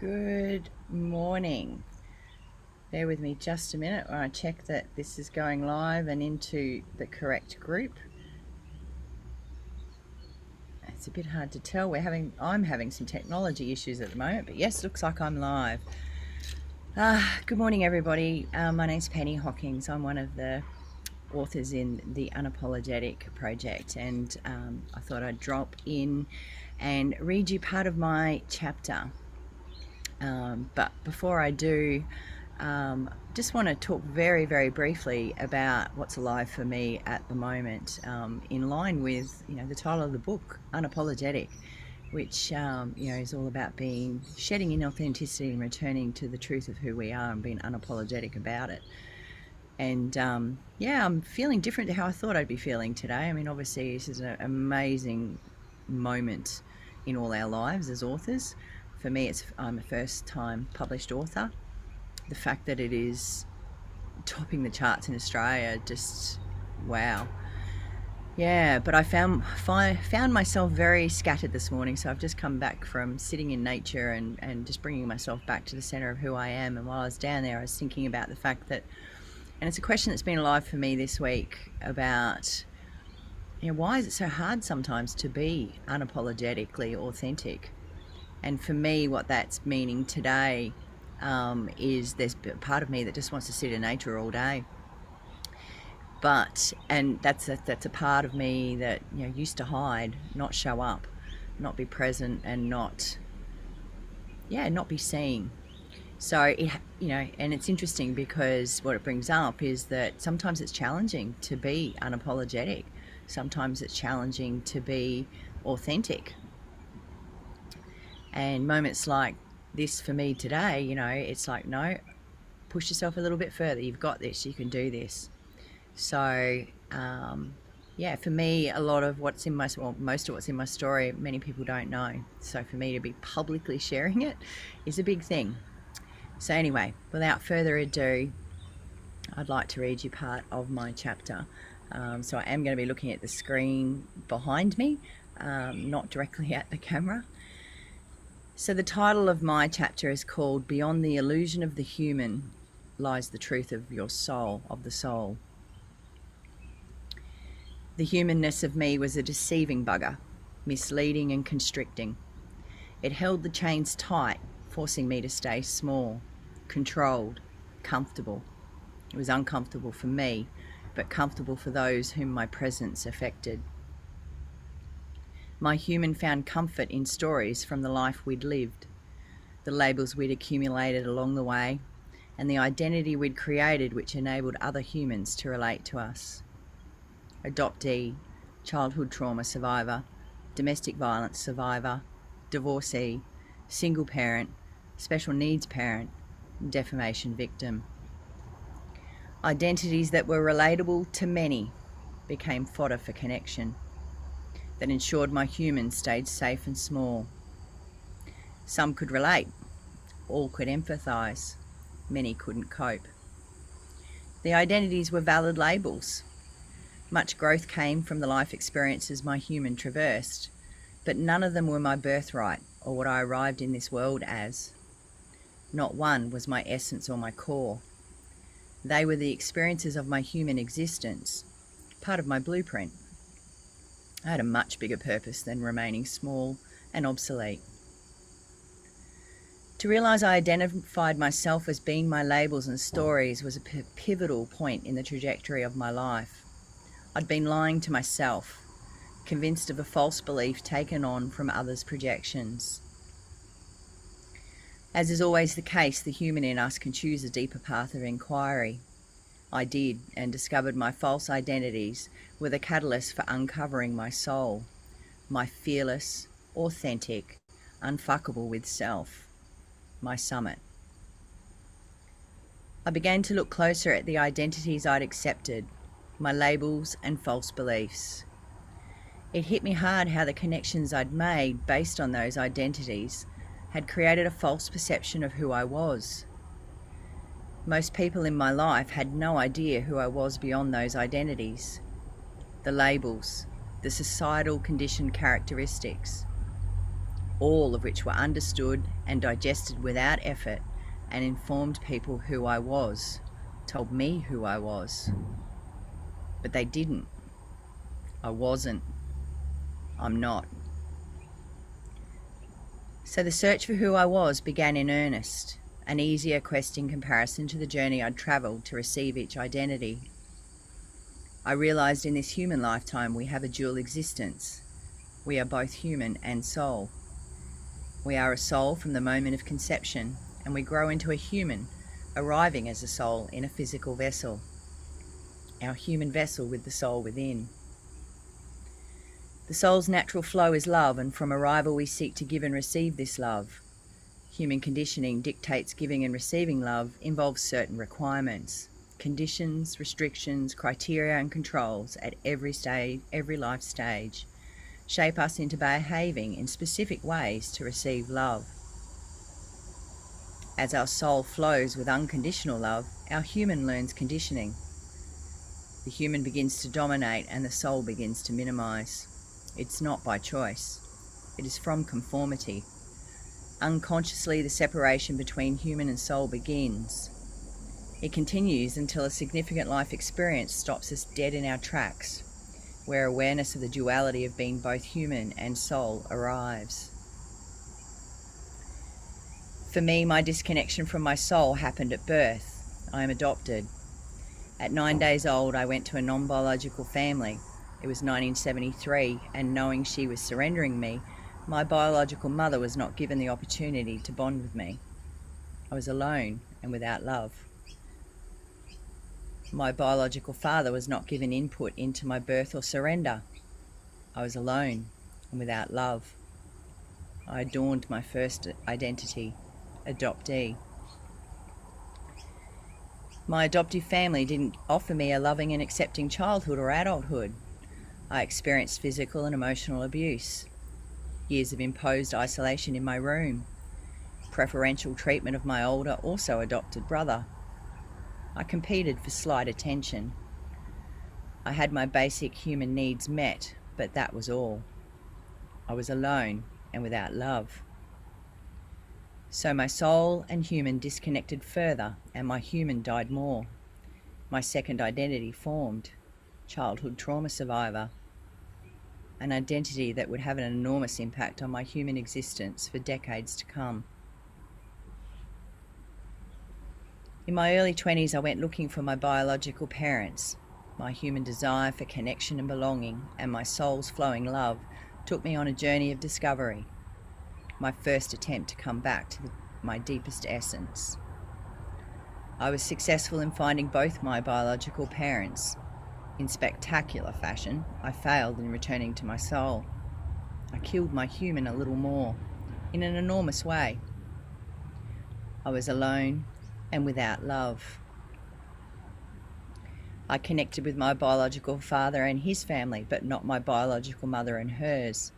Good morning. Bear with me just a minute while I check that this is going live and into the correct group. It's a bit hard to tell. I'm having some technology issues at the moment, but yes, looks like I'm live. Good morning, everybody. My name's Penny Hockings. I'm one of the authors in the Unapologetic project, and I thought I'd drop in and read you part of my chapter. But before I do, just want to talk very, very briefly about what's alive for me at the moment, in line with the title of the book, Unapologetic, which is all about shedding inauthenticity and returning to the truth of who we are and being unapologetic about it. And I'm feeling different to how I thought I'd be feeling today. I mean, obviously, this is an amazing moment in all our lives as authors. For me, I'm a first-time published author. The fact that it is topping the charts in Australia, just wow. Yeah, but I found myself very scattered this morning, so I've just come back from sitting in nature and just bringing myself back to the center of who I am. And while I was down there, I was thinking about the fact that, and it's a question that's been alive for me this week, about why is it so hard sometimes to be unapologetically authentic? And for me, what that's meaning today is there's a part of me that just wants to sit in nature all day. And that's a part of me that used to hide, not show up, not be present, and not be seen. So and it's interesting because what it brings up is that sometimes it's challenging to be unapologetic. Sometimes it's challenging to be authentic. And moments like this for me today, it's like, no, push yourself a little bit further. You've got this. You can do this. So, for me, a lot of most of what's in my story, many people don't know. So for me to be publicly sharing it is a big thing. So anyway, without further ado, I'd like to read you part of my chapter. So I am going to be looking at the screen behind me, not directly at the camera. So the title of my chapter is called Beyond the Illusion of the Human Lies the Truth of Your Soul, of the Soul. The humanness of me was a deceiving bugger, misleading and constricting. It held the chains tight, forcing me to stay small, controlled, comfortable. It was uncomfortable for me, but comfortable for those whom my presence affected. My human found comfort in stories from the life we'd lived, the labels we'd accumulated along the way, and the identity we'd created which enabled other humans to relate to us. Adoptee, childhood trauma survivor, domestic violence survivor, divorcee, single parent, special needs parent, defamation victim. Identities that were relatable to many became fodder for connection, that ensured my human stayed safe and small. Some could relate, all could empathise, many couldn't cope. The identities were valid labels. Much growth came from the life experiences my human traversed, but none of them were my birthright or what I arrived in this world as. Not one was my essence or my core. They were the experiences of my human existence, part of my blueprint. I had a much bigger purpose than remaining small and obsolete. To realise I identified myself as being my labels and stories was a pivotal point in the trajectory of my life. I'd been lying to myself, convinced of a false belief taken on from others' projections. As is always the case, the human in us can choose a deeper path of inquiry. I did, and discovered my false identities were the catalyst for uncovering my soul, my fearless, authentic, unfuckable with self, my summit. I began to look closer at the identities I'd accepted, my labels and false beliefs. It hit me hard how the connections I'd made based on those identities had created a false perception of who I was. Most people in my life had no idea who I was beyond those identities, the labels, the societal conditioned characteristics. all of which were understood and digested without effort, and informed people who I was, told me who I was. But they didn't. I wasn't. I'm not. So the search for who I was began in earnest, an easier quest in comparison to the journey I'd travelled to receive each identity. I realised in this human lifetime we have a dual existence. We are both human and soul. We are a soul from the moment of conception, and we grow into a human, arriving as a soul in a physical vessel. Our human vessel with the soul within. The soul's natural flow is love, and from arrival we seek to give and receive this love. Human conditioning dictates giving and receiving love involves certain requirements, conditions, restrictions, criteria and controls at every stage, every life stage, shape us into behaving in specific ways to receive love. As our soul flows with unconditional love, our human learns conditioning. The human begins to dominate and the soul begins to minimize. It's not by choice. It is from conformity. Unconsciously, the separation between human and soul begins. It continues until a significant life experience stops us dead in our tracks, where awareness of the duality of being both human and soul arrives. For me, my disconnection from my soul happened at birth. I am adopted. At 9 days old, I went to a non-biological family. It was 1973, and knowing she was surrendering me, my biological mother was not given the opportunity to bond with me. I was alone and without love. My biological father was not given input into my birth or surrender. I was alone and without love. I adorned my first identity, adoptee. My adoptive family didn't offer me a loving and accepting childhood or adulthood. I experienced physical and emotional abuse, years of imposed isolation in my room, preferential treatment of my older, also adopted brother. I competed for slight attention. I had my basic human needs met, but that was all. I was alone and without love. So my soul and human disconnected further, and my human died more. My second identity formed, childhood trauma survivor, an identity that would have an enormous impact on my human existence for decades to come. In my early 20s, I went looking for my biological parents. My human desire for connection and belonging, and my soul's flowing love took me on a journey of discovery, my first attempt to come back to my deepest essence. I was successful in finding both my biological parents. In spectacular fashion, I failed in returning to my soul. I killed my human a little more, in an enormous way. I was alone and without love. I connected with my biological father and his family, but not my biological mother and hers.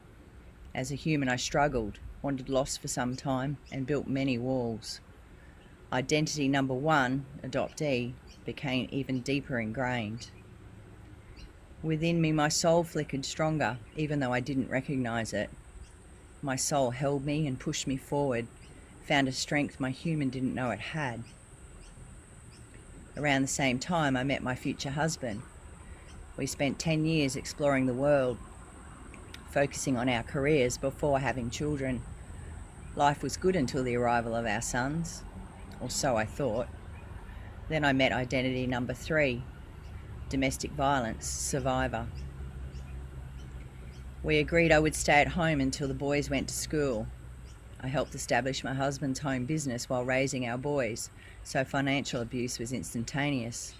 As a human, I struggled, wandered lost for some time, and built many walls. Identity number one, adoptee, became even deeper ingrained. Within me, my soul flickered stronger, even though I didn't recognize it. My soul held me and pushed me forward, found a strength my human didn't know it had. Around the same time, I met my future husband. We spent 10 years exploring the world, focusing on our careers before having children. Life was good until the arrival of our sons, or so I thought. Then I met identity number 3, domestic violence survivor. We agreed I would stay at home until the boys went to school. I helped establish my husband's home business while raising our boys, so financial abuse was instantaneous.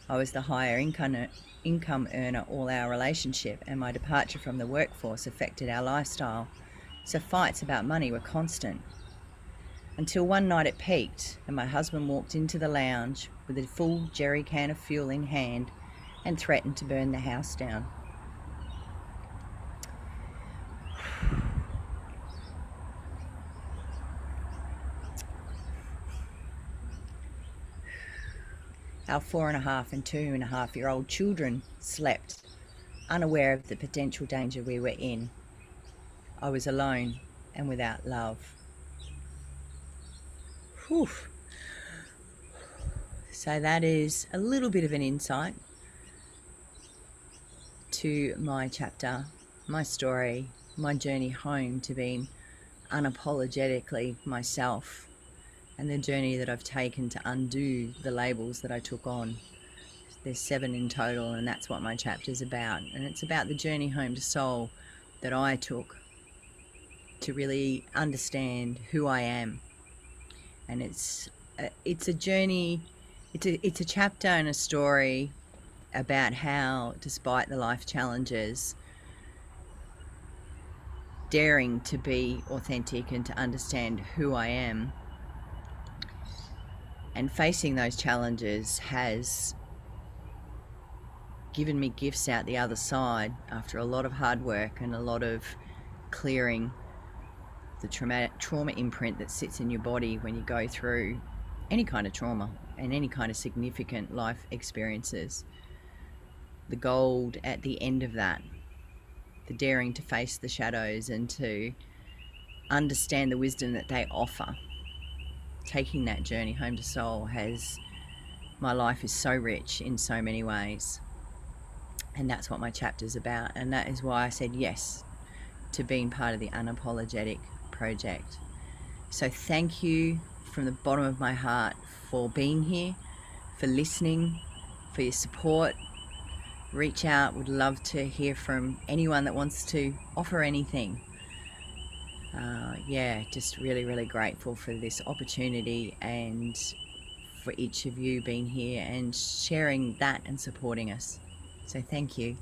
I was the higher income earner all our relationship, and my departure from the workforce affected our lifestyle, so fights about money were constant. Until one night it peaked, and my husband walked into the lounge with a full jerry can of fuel in hand and threatened to burn the house down. Our 4.5 and 2.5-year-old children slept, unaware of the potential danger we were in. I was alone and without love. Whew. So that is a little bit of an insight to my chapter, my story, my journey home to being unapologetically myself, and the journey that I've taken to undo the labels that I took on. There's 7 in total, and that's what my chapter's about. And it's about the journey home to soul that I took to really understand who I am. And it's a journey, it's a chapter and a story about how, despite the life challenges, daring to be authentic and to understand who I am, and facing those challenges has given me gifts out the other side after a lot of hard work and a lot of clearing the trauma imprint that sits in your body when you go through any kind of trauma and any kind of significant life experiences. The gold at the end of that, the daring to face the shadows and to understand the wisdom that they offer. Taking that journey home to soul my life is so rich in so many ways. And that's what my chapter's about. And that is why I said yes to being part of the Unapologetic project. So thank you from the bottom of my heart for being here, for listening, for your support. Reach out. Would love to hear from anyone that wants to offer anything. Just really, really grateful for this opportunity and for each of you being here and sharing that and supporting us. So thank you.